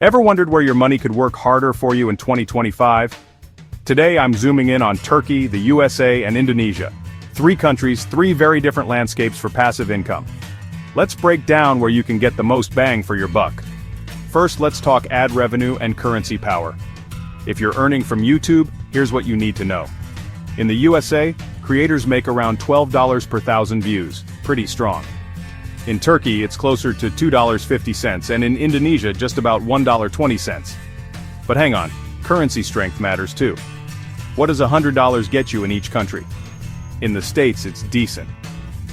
Ever wondered where your money could work harder for you in 2025? Today I'm zooming in on Turkey, the USA, and Indonesia. 3 countries, 3 very different landscapes for passive income. Let's break down where you can get the most bang for your buck. First, let's talk ad revenue and currency power. If you're earning from YouTube, here's what you need to know. In the USA, creators make around $12 per thousand views, pretty strong. In Turkey, it's closer to $2.50, and in Indonesia, just about $1.20. But hang on, currency strength matters too. What does $100 get you in each country? In the States, it's decent.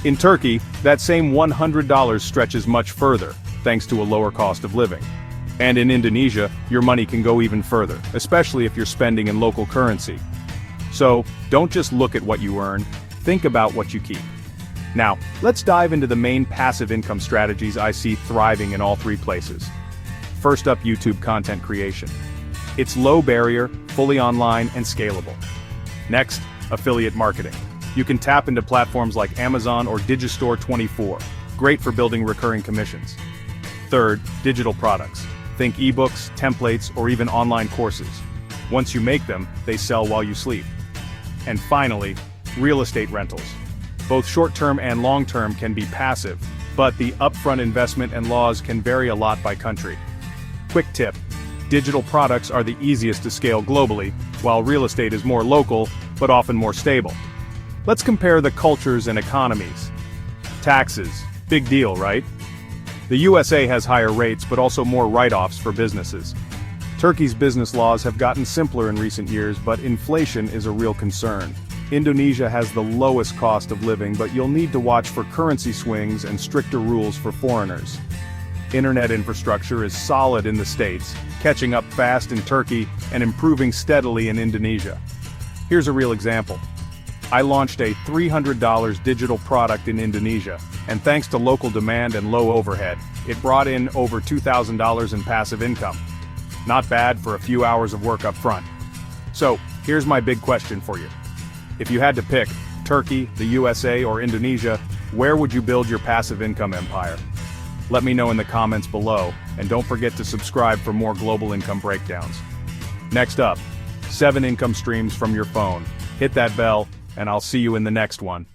In Turkey, that same $100 stretches much further, thanks to a lower cost of living. And in Indonesia, your money can go even further, especially if you're spending in local currency. So, don't just look at what you earn, think about what you keep. Now, let's dive into the main passive income strategies I see thriving in all 3 places. First up, YouTube content creation. It's low barrier, fully online, and scalable. Next, affiliate marketing. You can tap into platforms like Amazon or Digistore24, great for building recurring commissions. Third, digital products. Think ebooks, templates, or even online courses. Once you make them, they sell while you sleep. And finally, real estate rentals. Both short-term and long-term can be passive, but the upfront investment and laws can vary a lot by country. Quick tip: digital products are the easiest to scale globally, while real estate is more local, but often more stable. Let's compare the cultures and economies. Taxes, big deal, right? The USA has higher rates, but also more write-offs for businesses. Turkey's business laws have gotten simpler in recent years, but inflation is a real concern. Indonesia has the lowest cost of living, but you'll need to watch for currency swings and stricter rules for foreigners. Internet infrastructure is solid in the States, catching up fast in Turkey and improving steadily in Indonesia. Here's a real example. I launched a $300 digital product in Indonesia, and thanks to local demand and low overhead, it brought in over $2,000 in passive income. Not bad for a few hours of work up front. So, here's my big question for you. If you had to pick Turkey, the USA, or Indonesia, where would you build your passive income empire? Let me know in the comments below, and don't forget to subscribe for more global income breakdowns. Next up, 7 income streams from your phone. Hit that bell, and I'll see you in the next one.